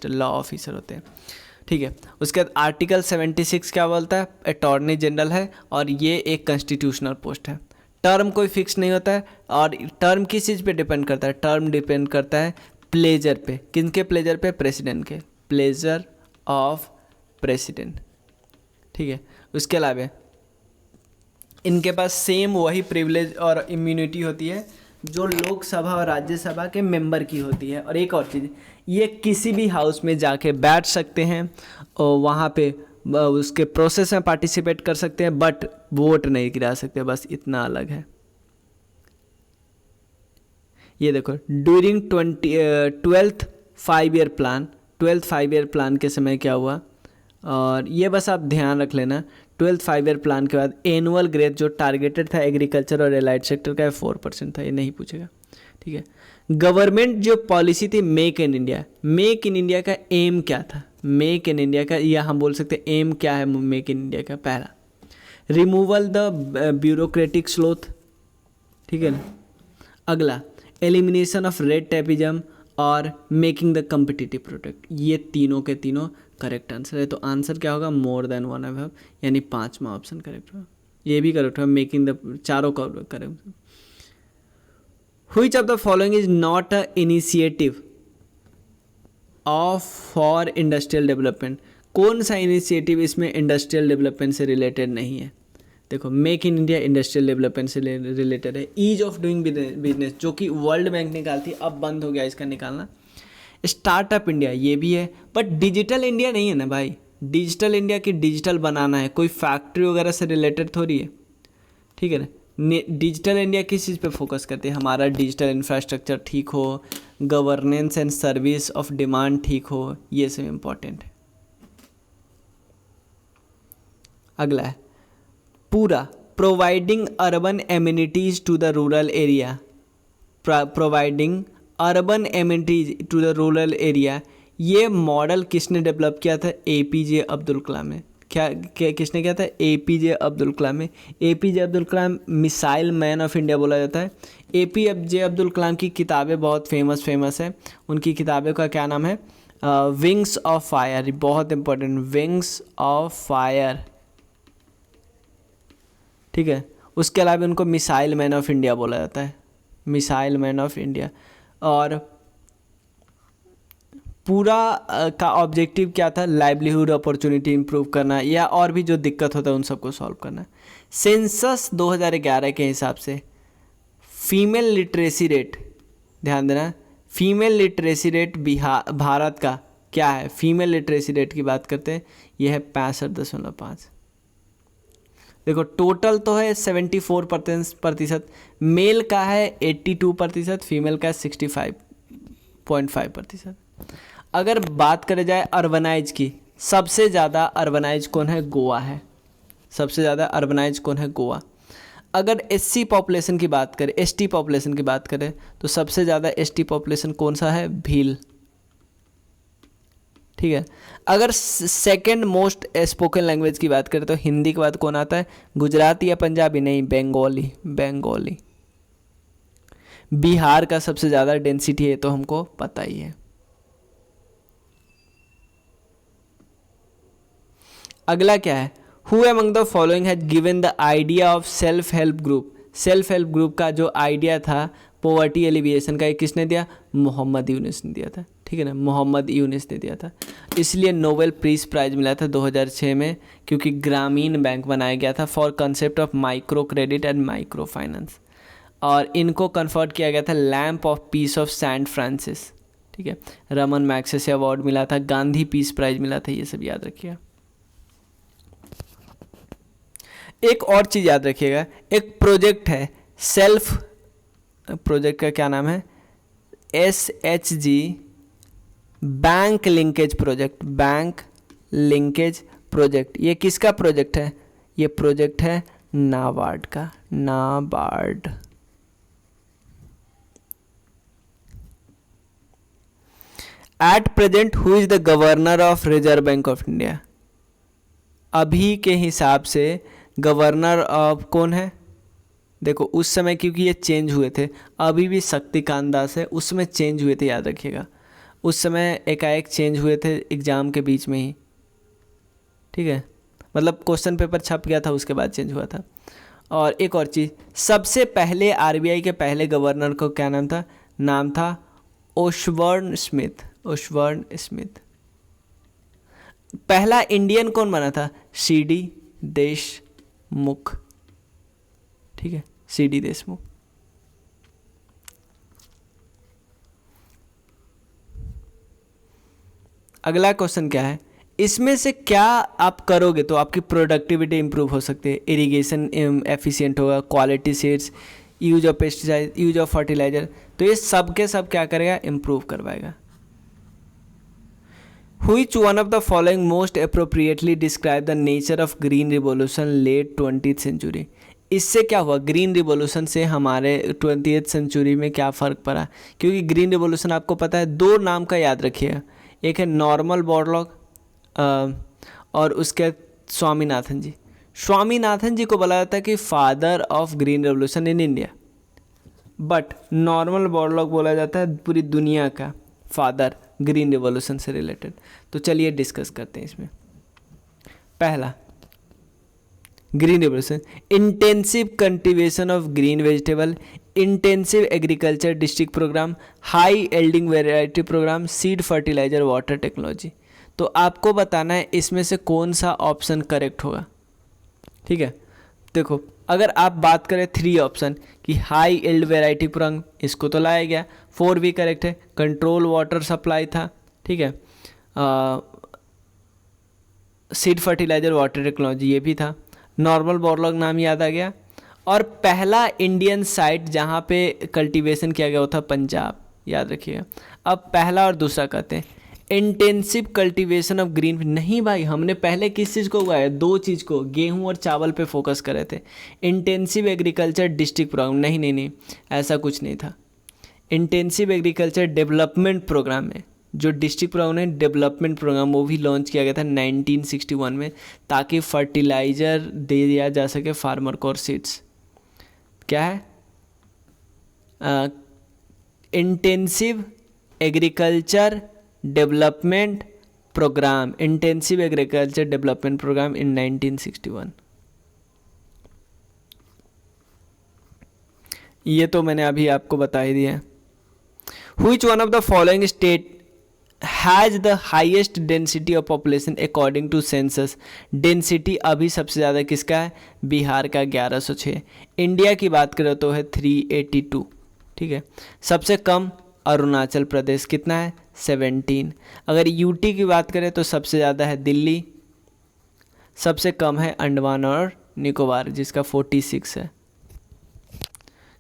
[SPEAKER 1] लॉ ऑफिसर होते हैं। ठीक है। उसके बाद आर्टिकल 76 क्या बोलता है, अटॉर्नी जनरल है और ये एक कॉन्स्टिट्यूशनल पोस्ट है। टर्म कोई फिक्स नहीं होता है और टर्म किस चीज़ पे डिपेंड करता है, टर्म डिपेंड करता है प्लेजर पे। किनके प्लेजर पे, प्रेसिडेंट के, प्लेजर ऑफ प्रेसिडेंट। ठीक है। उसके अलावा इनके पास सेम वही प्रिविलेज और इम्यूनिटी होती है जो लोकसभा और राज्यसभा के मेंबर की होती है। और एक और चीज़, ये किसी भी हाउस में जाके बैठ सकते हैं और वहाँ पे उसके प्रोसेस में पार्टिसिपेट कर सकते हैं, बट वोट नहीं गिरा सकते, बस इतना अलग है। ये देखो ड्यूरिंग 12th 5 ईयर प्लान के समय क्या हुआ, और ये बस आप ध्यान रख लेना, 12th 5 ईयर प्लान के बाद एनुअल ग्रोथ जो टारगेटेड था एग्रीकल्चर और एलाइड सेक्टर का 4% था, ये नहीं पूछेगा। ठीक है। गवर्नमेंट जो पॉलिसी थी मेक इन इंडिया का एम क्या था, मेक इन इंडिया का, या हम बोल सकते हैं एम क्या है मेक इन इंडिया का, पहला रिमूवल द ब्यूरोक्रेटिक स्लोथ। ठीक है ना। अगला एलिमिनेशन ऑफ रेड टेपिज्म और मेकिंग द कम्पिटिटिव प्रोडक्ट। ये तीनों के तीनों करेक्ट आंसर है। तो आंसर क्या होगा, मोर देन वन अबव, यानी 5वां ऑप्शन करेक्ट होगा। ये भी करेक्ट होगा, मेकिंग द, चारों correct. Which of the following is not a initiative of for industrial development. कौन सा इनिशिएटिव इसमें इंडस्ट्रियल डेवलपमेंट से रिलेटेड नहीं है। देखो make in India industrial development से रिलेटेड है। ईज ऑफ डूइंग बिजनेस जो कि वर्ल्ड बैंक निकालती, अब बंद हो गया इसका निकालना। स्टार्टअप इंडिया ये भी है, बट डिजिटल इंडिया नहीं है ना भाई। डिजिटल इंडिया की डिजिटल बनाना है, कोई फैक्ट्री वगैरह से रिलेटेड थोड़ी है। ठीक है ना। डिजिटल इंडिया किस चीज़ पे फोकस करते हैं, हमारा डिजिटल इंफ्रास्ट्रक्चर ठीक हो, governance and service of demand ठीक हो, ये सब इम्पोर्टेंट है। अगला है पूरा providing urban amenities to the rural area, providing urban amenities to the rural area, ये मॉडल किसने डेवलप किया था? APJ अब्दुल कलाम ने। किसने किया था? APJ अब्दुल कलाम ने। APJ Abdul Kalam missile man of India बोला जाता है। APJ अब्दुल कलाम की किताबें बहुत फेमस है। उनकी किताबों का क्या नाम है? विंग्स ऑफ फायर, बहुत इंपॉर्टेंट, विंग्स ऑफ फायर, ठीक है। उसके अलावा उनको मिसाइल मैन ऑफ इंडिया बोला जाता है, मिसाइल मैन ऑफ इंडिया। और पूरा का ऑब्जेक्टिव क्या था? लाइवलीहुड अपॉर्चुनिटी इंप्रूव करना, या और भी जो दिक्कत होता है उन सबको सॉल्व करना। सेंसस 2011 के हिसाब से फीमेल लिटरेसी रेट, ध्यान देना, फीमेल लिटरेसी रेट भारत का क्या है? फीमेल लिटरेसी रेट की बात करते हैं, यह है 65.5। देखो टोटल तो है 74%, मेल का है 82%, फीमेल का 65.5%। अगर बात करें जाए अर्बनाइज की, सबसे ज़्यादा अर्बनाइज कौन है? गोवा है। सबसे ज़्यादा अर्बनाइज कौन है? गोवा। अगर SC पॉपुलेशन की बात करें, ST पॉपुलेशन की बात करें, तो सबसे ज़्यादा ST पॉपुलेशन कौन सा है? भील, ठीक है। अगर सेकंड मोस्ट स्पोकन लैंग्वेज की बात करें तो हिंदी के बाद कौन आता है? गुजराती या पंजाबी? नहीं, बंगाली, बंगाली। बिहार का सबसे ज़्यादा डेंसिटी है तो हमको पता ही है। अगला क्या है? Who among the following has given the idea of self help group? Self help group का जो आइडिया था पॉवर्टी एलिविएशन का, ये किसने दिया? मोहम्मद यूनुस ने दिया था, ठीक है ना, मोहम्मद यूनुस ने दिया था। इसलिए नोबेल पीस प्राइज मिला था 2006 में, क्योंकि ग्रामीण बैंक बनाया गया था for concept of micro credit and micro finance. और इनको कन्फर्ट किया गया था lamp of peace of saint Francis, ठीक है। रमन मैग्सेसे अवार्ड मिला था, गांधी पीस प्राइज मिला था, ये सब याद रखिएगा। एक और चीज़ याद रखिएगा, एक प्रोजेक्ट है सेल्फ, प्रोजेक्ट का क्या नाम है? SHG bank linkage project, bank linkage project. ये किसका प्रोजेक्ट है? ये प्रोजेक्ट है नाबार्ड का, NABARD. At present who is the governor of reserve bank of India? अभी के हिसाब से गवर्नर ऑफ कौन है? देखो उस समय क्योंकि ये चेंज हुए थे, अभी भी शक्तिकांत दास है, उसमें चेंज हुए थे, याद रखिएगा। उस समय एकाएक चेंज हुए थे एग्ज़ाम के बीच में ही, ठीक है, मतलब क्वेश्चन पेपर छप गया था उसके बाद चेंज हुआ था। और एक और चीज़, सबसे पहले RBI के पहले गवर्नर को क्या नाम था? नाम था ओशबर्न स्मिथ, ओशबर्न स्मिथ। पहला इंडियन कौन बना था? CD देशमुख, ठीक है, CD देशमुख। अगला क्वेश्चन क्या है? इसमें से क्या आप करोगे तो आपकी प्रोडक्टिविटी इंप्रूव हो सकती है? इरिगेशन एफिशिएंट होगा, quality seeds, use of pesticide, use of fertiliser, तो ये सब के सब क्या करेगा? इंप्रूव करवाएगा। Which one of the following most appropriately describe the nature of green revolution late 20th century? इससे क्या हुआ? ग्रीन रिवॉल्यूशन से हमारे 20th सेंचुरी में क्या फ़र्क पड़ा? क्योंकि ग्रीन रिवॉल्यूशन आपको पता है, दो नाम का याद रखिएगा, एक है नॉर्मल बोरलॉग और उसके स्वामीनाथन जी। स्वामीनाथन जी को बोला जाता है कि father of green revolution in India, but Norman Borlaug बोला जाता है पूरी दुनिया का फादर ग्रीन रिवॉल्यूशन से रिलेटेड। तो चलिए डिस्कस करते हैं इसमें। पहला, green revolution, intensive cultivation of green vegetable, intensive agriculture district programme, high yielding variety programme, seed fertiliser, water technology. तो आपको बताना है इसमें से कौन सा ऑप्शन करेक्ट होगा, ठीक है। देखो अगर आप बात करें 3 ऑप्शन कि हाई एल्ड वेराइटी प्रोग्राम, इसको तो लाया गया, 4 भी करेक्ट है, कंट्रोल वाटर सप्लाई था, ठीक है, सीड फर्टिलाइजर, वाटर टेक्नोलॉजी ये भी था, नॉर्मल बोरलॉग नाम याद आ गया, और पहला इंडियन साइट जहाँ पे कल्टीवेशन किया गया वो था पंजाब, याद रखिएगा। अब पहला और दूसरा कहते हैं इंटेंसिव कल्टीवेशन ऑफ ग्रीन, नहीं भाई, हमने पहले किस चीज़ को उगाया? 2 चीज़ को, गेहूं और चावल पे फोकस कर रहे थे। इंटेंसिव एग्रीकल्चर डिस्ट्रिक्ट प्रोग्राम, नहीं, ऐसा कुछ नहीं था। इंटेंसिव एग्रीकल्चर डेवलपमेंट प्रोग्राम में जो डिस्ट्रिक्ट प्रोग्राम डेवलपमेंट प्रोग्राम वो भी लॉन्च किया गया था 1961 में, ताकि फर्टिलाइज़र दे दिया जा सके फार्मर को और सीड्स। क्या है? Intensive agriculture development program, intensive agriculture development program in 1961। ये तो मैंने अभी आपको बता ही दिया। Which one of the following state has the highest density of population according to census? Density अभी सबसे ज़्यादा किसका है? बिहार का 1106। इंडिया की बात करें तो है 382। ठीक है। सबसे कम अरुणाचल प्रदेश, कितना है? 17। अगर यूटी की बात करें तो सबसे ज़्यादा है दिल्ली, सबसे कम है अंडमान और निकोबार जिसका 46 है।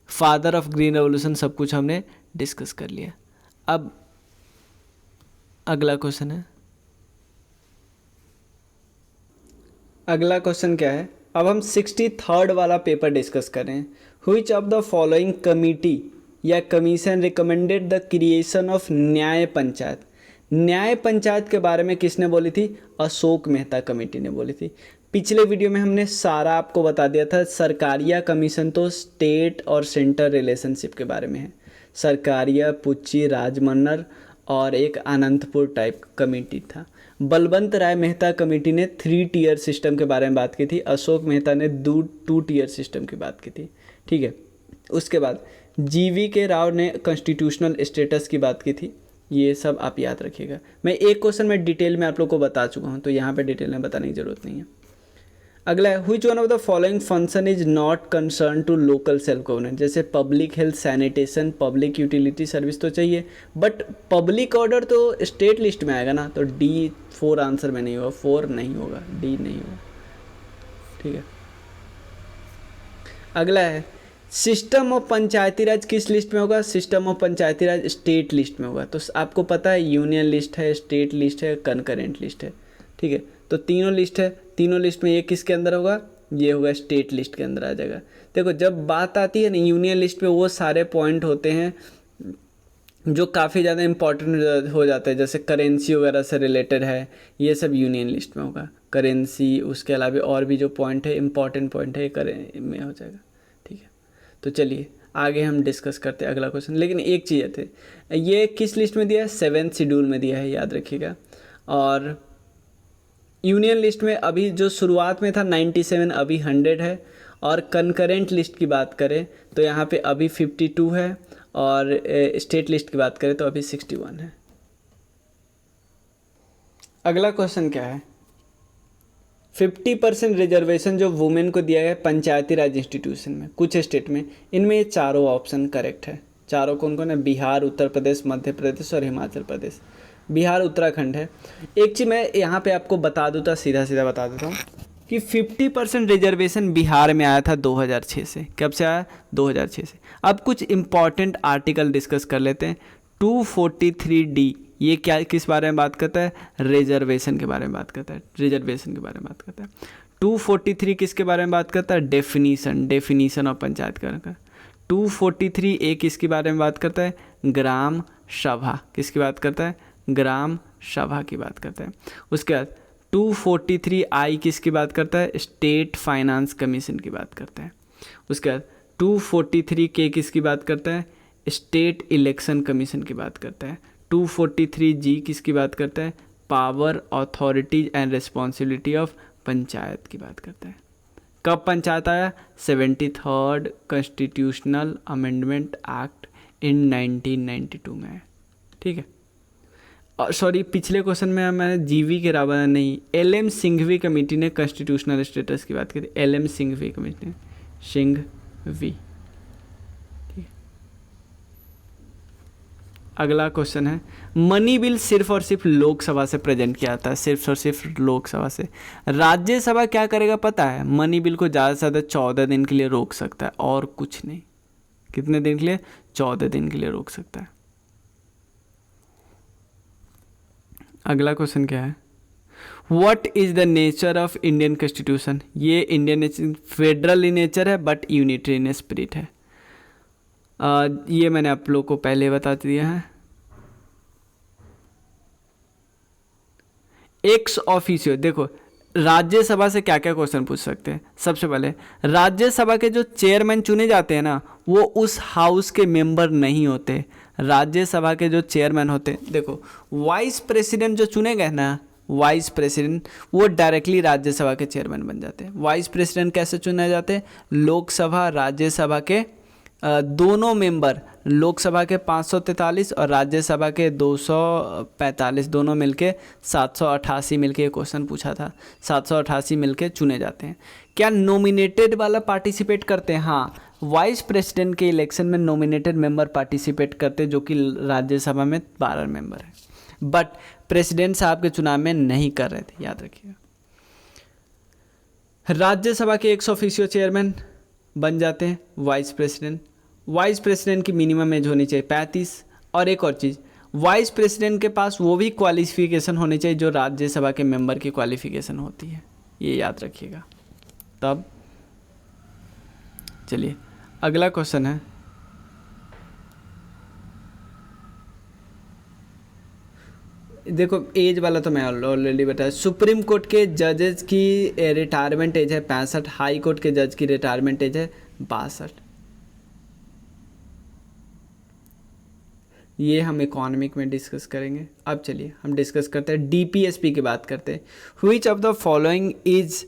[SPEAKER 1] फादर ऑफ ग्रीन रेवोल्यूशन सब कुछ हमने डिस्कस कर लिया। अब अगला क्वेश्चन है, अगला क्वेश्चन क्या है? अब हम 63rd वाला पेपर डिस्कस कर रहे हैं। Which of the following committee या commission recommended the creation of nyaya panchayat? न्याय पंचायत के बारे में किसने बोली थी? अशोक मेहता कमेटी ने बोली थी। पिछले वीडियो में हमने सारा आपको बता दिया था। सरकारिया कमीशन तो स्टेट और सेंटर रिलेशनशिप के बारे में है। सरकारिया, पुच्ची, राजमन्नर और एक अनंतपुर टाइप कमेटी था। बलवंत राय मेहता कमेटी ने 3 टीयर सिस्टम के बारे में बात की थी। अशोक मेहता ने 2 टीयर सिस्टम की बात की थी। ठीक है। उसके बाद GV राव ने कॉन्स्टिट्यूशनल स्टेटस की बात की थी। ये सब आप याद रखिएगा। मैं एक क्वेश्चन में डिटेल में आप लोग को बता चुका हूँ, तो यहाँ पे डिटेल में बताने की ज़रूरत नहीं है। अगला है which one of the following function is not concern to local self governance? जैसे public health, sanitation, public utility service तो चाहिए, बट पब्लिक ऑर्डर तो स्टेट लिस्ट में आएगा ना, तो D4 आंसर में नहीं होगा, 4 नहीं होगा, D नहीं होगा। ठीक है। अगला है सिस्टम ऑफ पंचायती राज किस लिस्ट में होगा? System of Panchayati Raj state list में होगा। तो आपको पता है यूनियन लिस्ट है, स्टेट लिस्ट है, कनकरेंट लिस्ट है। ठीक है। तो तीनों लिस्ट है, तीनों लिस्ट में ये किसके अंदर होगा? ये होगा स्टेट लिस्ट के अंदर आ जाएगा। देखो जब बात आती है ना यूनियन लिस्ट पे, वो सारे पॉइंट होते हैं जो काफ़ी ज़्यादा इंपॉर्टेंट हो जाते हैं, जैसे करेंसी वगैरह से रिलेटेड है, ये सब यूनियन लिस्ट में होगा। करेंसी, उसके अलावा और भी जो पॉइंट है, इंपॉर्टेंट पॉइंट है, ये में हो जाएगा। ठीक है। तो चलिए आगे हम डिस्कस करते हैं अगला क्वेश्चन। लेकिन एक चीज़ है, ये किस लिस्ट में दिया है? 7th शेड्यूल में दिया है, याद रखिएगा। और यूनियन लिस्ट में अभी जो शुरुआत में था 97, अभी 100 है। और कनकरेंट लिस्ट की बात करें तो यहाँ पे अभी 52 है, और स्टेट लिस्ट की बात करें तो अभी 61 है। अगला क्वेश्चन क्या है? 50% रिजर्वेशन जो वुमेन को दिया गया पंचायती राज इंस्टीट्यूशन में कुछ स्टेट में, इनमें ये चारों ऑप्शन करेक्ट है। चारों कौन कौन है? बिहार, उत्तर प्रदेश, मध्य प्रदेश और हिमाचल प्रदेश। बिहार उत्तराखंड है। एक चीज़ मैं यहाँ पे आपको बता दूँ, तो सीधा सीधा बता देता हूँ कि 50% रिजर्वेशन बिहार में आया था 2006 से। कब से आया? 2006 से। अब कुछ इम्पॉर्टेंट आर्टिकल डिस्कस कर लेते हैं। 243D ये क्या, किस बारे में बात करता है? रिजर्वेशन के बारे में बात करता है। रिजर्वेशन के बारे में बात करता है। 243 किसके बारे में बात करता है? डेफिनीशन ऑफ पंचायत का। 243A किसके बारे में बात करता है? ग्राम सभा। किसकी बात करता है? ग्राम सभा की बात करता है। उसके बाद 243I किसकी बात करता है? स्टेट फाइनेंस कमीशन की बात करता है। उसके बाद 243K किसकी बात करता है? स्टेट इलेक्शन कमीशन की बात करता है। 243G किसकी बात करता है? Power, authorities and responsibility of panchayat की बात करता है। कब पंचायत आया? 73rd constitutional amendment act in 1992 में है। ठीक है। और सॉरी, पिछले क्वेश्चन में मैंने GV राव नहीं, LM सिंघवी कमेटी ने कॉन्स्टिट्यूशनल स्टेटस की बात की थी। LM Singhvi committee, Singhvi. अगला क्वेश्चन है, मनी बिल सिर्फ और सिर्फ लोकसभा से प्रेजेंट किया जाता है, सिर्फ और सिर्फ लोकसभा से। राज्यसभा क्या करेगा पता है? मनी बिल को ज़्यादा से ज़्यादा 14 दिन के लिए रोक सकता है, और कुछ नहीं। कितने दिन के लिए? 14 दिन के लिए रोक सकता है। अगला क्वेश्चन क्या है? What is the nature of Indian constitution? ये इंडियन फेडरल इन नेचर है बट यूनिटरी इन स्पिरिट है। ये मैंने आप लोग को पहले बता दिया है। एक्स ऑफिशियो, देखो राज्यसभा से क्या क्या क्वेश्चन पूछ सकते हैं। सबसे पहले राज्यसभा के जो चेयरमैन चुने जाते हैं ना, वो उस हाउस के मेंबर नहीं होते। राज्यसभा के जो चेयरमैन होते हैं, देखो वाइस प्रेसिडेंट जो चुने गए ना, वाइस प्रेसिडेंट वो डायरेक्टली राज्यसभा के चेयरमैन बन जाते हैं। वाइस प्रेसिडेंट कैसे चुने जाते हैं? लोकसभा राज्यसभा के दोनों मेंबर, लोकसभा के 543 और राज्यसभा के 245, दोनों मिलके 788 मिलके ये क्वेश्चन पूछा था, 788 मिलके चुने जाते हैं। क्या नॉमिनेटेड वाला पार्टिसिपेट करते हैं? हाँ, वाइस प्रेसिडेंट के इलेक्शन में नॉमिनेटेड मेंबर पार्टिसिपेट करते हैं, जो कि राज्यसभा में 12 मेंबर है, बट प्रेसिडेंट साहब के चुनाव में नहीं कर रहे थे, याद रखिएगा। राज्यसभा के एक्स ऑफिशियो चेयरमैन बन जाते हैं वाइस प्रेसिडेंट। वाइस प्रेसिडेंट की मिनिमम एज होनी चाहिए 35। और एक और चीज़, वाइस प्रेसिडेंट के पास वो भी क्वालिफिकेशन होनी चाहिए जो राज्यसभा के मेंबर की क्वालिफिकेशन होती है, ये याद रखिएगा। तब चलिए अगला क्वेश्चन है, देखो एज वाला तो मैं ऑलरेडी बताया। सुप्रीम कोर्ट के जजेस की रिटायरमेंट एज है 65, हाई कोर्ट के जज की रिटायरमेंट एज है 62। ये हम इकोनॉमिक में डिस्कस करेंगे। अब चलिए हम डिस्कस करते हैं डीपीएसपी की बात करते हैं। Which of the following is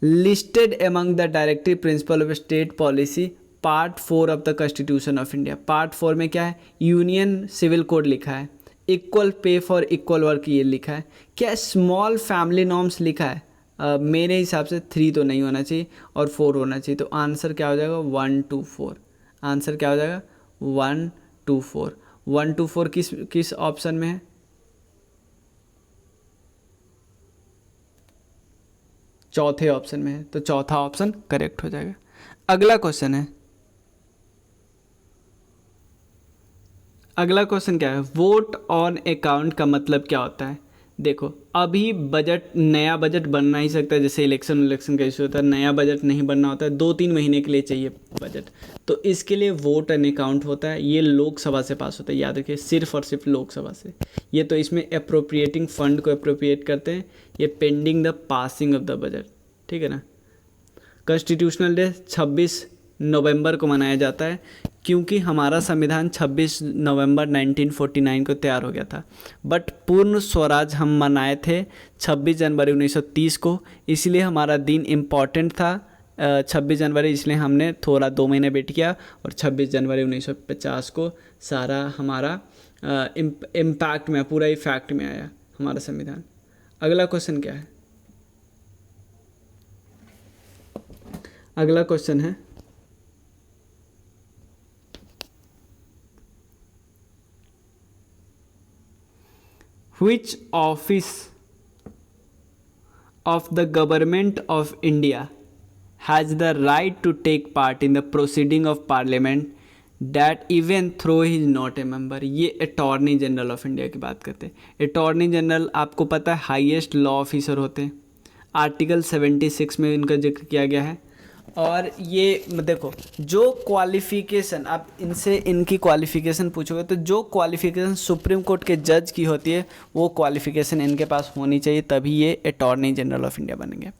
[SPEAKER 1] listed among the directive principle of state policy, part 4 of the constitution of India. Part 4 में क्या है? यूनियन सिविल कोड लिखा है, equal pay for equal work ये लिखा है, क्या स्मॉल फैमिली नॉर्म्स लिखा है? मेरे हिसाब से 3 तो नहीं होना चाहिए और 4 होना चाहिए, तो आंसर क्या हो जाएगा? 1 to 4। आंसर क्या हो जाएगा? 1 to 4। 1 to 4 किस ऑप्शन में है? चौथे ऑप्शन में है, तो चौथा ऑप्शन करेक्ट हो जाएगा। अगला क्वेश्चन है, अगला क्वेश्चन क्या है? वोट ऑन अकाउंट का मतलब क्या होता है? देखो अभी बजट, नया बजट बनना ही सकता है, जैसे इलेक्शन का इशू होता है, नया बजट नहीं बनना होता है, 2-3 महीने के लिए चाहिए बजट, तो इसके लिए वोट एंड अकाउंट होता है। ये लोकसभा से पास होता है, याद रखिए, सिर्फ और सिर्फ लोकसभा से। ये तो इसमें अप्रोप्रिएटिंग फंड को अप्रोप्रिएट करते हैं, ये pending the passing of the budget, ठीक है ना। कॉन्स्टिट्यूशनल डे 26 नवंबर को मनाया जाता है, क्योंकि हमारा संविधान 26 नवंबर 1949 को तैयार हो गया था, बट पूर्ण स्वराज हम मनाए थे 26 जनवरी 1930 को, इसलिए हमारा दिन इम्पॉर्टेंट था 26 जनवरी, इसलिए हमने थोड़ा 2 महीने वेट किया और 26 जनवरी 1950 को सारा हमारा इम्पैक्ट में, पूरा इफैक्ट में आया हमारा संविधान। अगला क्वेश्चन क्या है? अगला क्वेश्चन है, Which office of the government of India has the right to take part in the proceeding of parliament that even though he is not a member? ये अटॉर्नी जनरल ऑफ इंडिया की बात करते हैं। Attorney general आपको पता है highest law officer होते हैं, आर्टिकल 76 में इनका जिक्र किया गया है। और ये देखो जो क्वालिफ़िकेशन, आप इनसे इनकी क्वालिफ़िकेशन पूछोगे तो जो क्वालिफ़िकेशन सुप्रीम कोर्ट के जज की होती है वो क्वालिफ़िकेशन इनके पास होनी चाहिए, तभी ये अटॉर्नी जनरल ऑफ इंडिया बनेंगे।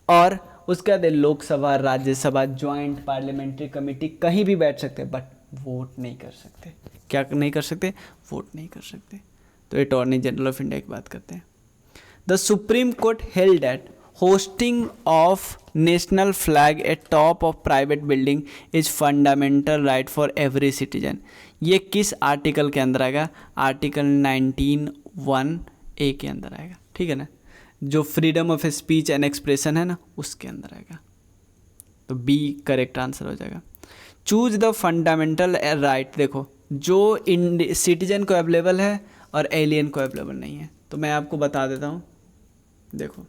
[SPEAKER 1] और उसके बाद Lok Sabha, Rajya Sabha, joint parliamentary committee कहीं भी बैठ सकते हैं, बट वोट नहीं कर सकते। क्या नहीं कर सकते? वोट नहीं कर सकते। तो अटॉर्नी जनरल ऑफ इंडिया की बात करते हैं। The supreme court held at hosting of national flag eight top of private building is fundamental right for every citizen. ये किस आर्टिकल के अंदर आएगा? आर्टिकल 19(1)(a) के अंदर आएगा, ठीक है ना। जो freedom of speech and expression है ना, उसके अंदर आएगा, तो बी करेक्ट आंसर हो जाएगा। चूज द फंडामेंटल राइट, देखो जो सिटीजन को अवेलेबल है और एलियन को अवेलेबल नहीं है, तो मैं आपको बता देता हूँ। देखो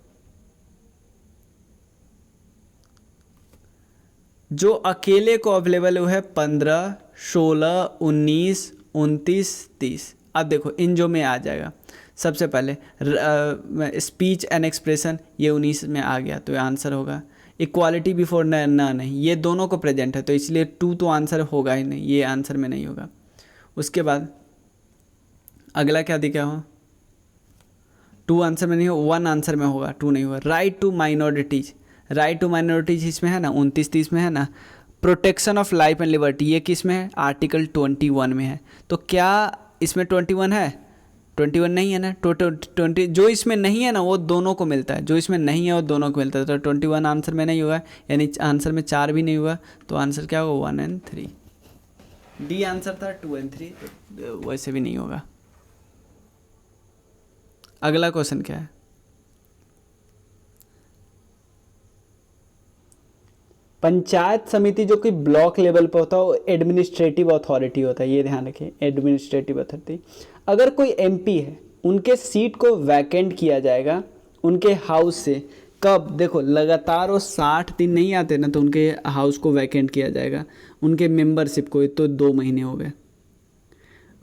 [SPEAKER 1] जो अकेले को अवेलेबल है 15, 16, 19, 29, 30। अब देखो इन जो में आ जाएगा, सबसे पहले स्पीच एंड एक्सप्रेशन, ये 19 में आ गया, तो ये आंसर होगा। इक्वालिटी बिफोर ना नहीं, ये दोनों को प्रेजेंट है, तो इसलिए 2 तो आंसर होगा ही नहीं, ये आंसर में नहीं होगा। उसके बाद अगला क्या दिखा हो? 2 आंसर में नहीं हो, 1 आंसर में होगा, 2 नहीं होगा। Right to minorities, right to minorities इसमें है ना, 29-30 में है ना। Protection of life and liberty ये किस में है, आर्टिकल 21 में है। तो क्या इसमें 21 है, 21 नहीं है ना। 20 जो इसमें नहीं है ना वो दोनों को मिलता है, जो इसमें नहीं है वो दोनों को मिलता है। तो 21 आंसर में नहीं होगा, यानी आंसर में 4 भी नहीं होगा, तो आंसर क्या होगा, 1 और 3। डी आंसर था 2 और 3, तो वैसे भी नहीं होगा। अगला क्वेश्चन क्या है, पंचायत समिति जो कि ब्लॉक लेवल पर होता है वो एडमिनिस्ट्रेटिव अथॉरिटी होता है, ये ध्यान रखिए, एडमिनिस्ट्रेटिव अथॉरिटी। अगर कोई एमपी है, उनके सीट को वैकेंट किया जाएगा उनके हाउस से, कब, देखो लगातार वो 60 दिन नहीं आते ना, तो उनके हाउस को वैकेंट किया जाएगा, उनके मेंबरशिप को, तो 2 महीने हो गए।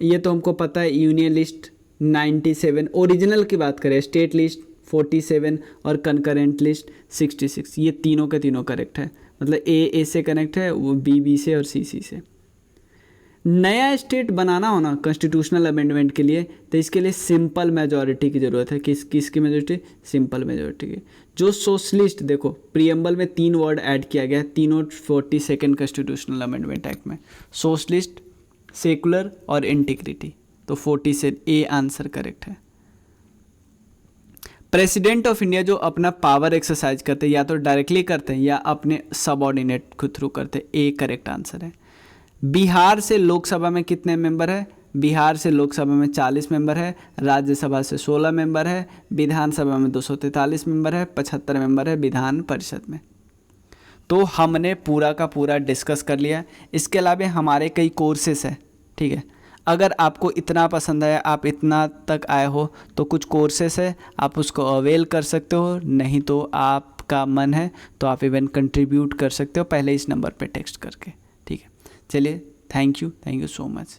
[SPEAKER 1] ये तो हमको पता है। यूनियन लिस्ट 97, ओरिजिनल की बात करें, स्टेट लिस्ट 47 और कंकरेंट लिस्ट 66, ये तीनों के तीनों करेक्ट है। मतलब ए से कनेक्ट है, वो बी से और सी से। नया स्टेट बनाना हो ना कॉन्स्टिट्यूशनल अमेंडमेंट के लिए, तो इसके लिए सिंपल मेजॉरिटी की ज़रूरत है। किसकी मेजॉरिटी, सिंपल मेजॉरिटी की। जो सोशलिस्ट, देखो प्रीएम्बल में 3 वर्ड ऐड किया गया, तीनों 42nd कॉन्स्टिट्यूशनल अमेंडमेंट एक्ट में, सोशलिस्ट, सेकुलर और इंटीग्रिटी, तो 40 से ए आंसर करेक्ट है। प्रेसिडेंट ऑफ इंडिया जो अपना पावर एक्सरसाइज करते हैं, या तो डायरेक्टली करते हैं या अपने सबऑर्डिनेट के थ्रू करते हैं, ए करेक्ट आंसर है। बिहार से लोकसभा में कितने मेंबर है, बिहार से लोकसभा में 40 मेंबर है, राज्यसभा से 16 मेंबर है, विधानसभा में 243 मेंबर है, 75 मेंबर है विधान परिषद में। तो हमने पूरा का पूरा डिस्कस कर लिया। इसके अलावा हमारे कई कोर्सेस है, ठीक है। अगर आपको इतना पसंद आया, आप इतना तक आए हो, तो कुछ कोर्सेस है, आप उसको अवेल कर सकते हो। नहीं तो आपका मन है तो आप इवन कंट्रीब्यूट कर सकते हो, पहले इस नंबर पे टेक्स्ट करके, ठीक है। चलिए, थैंक यू सो मच।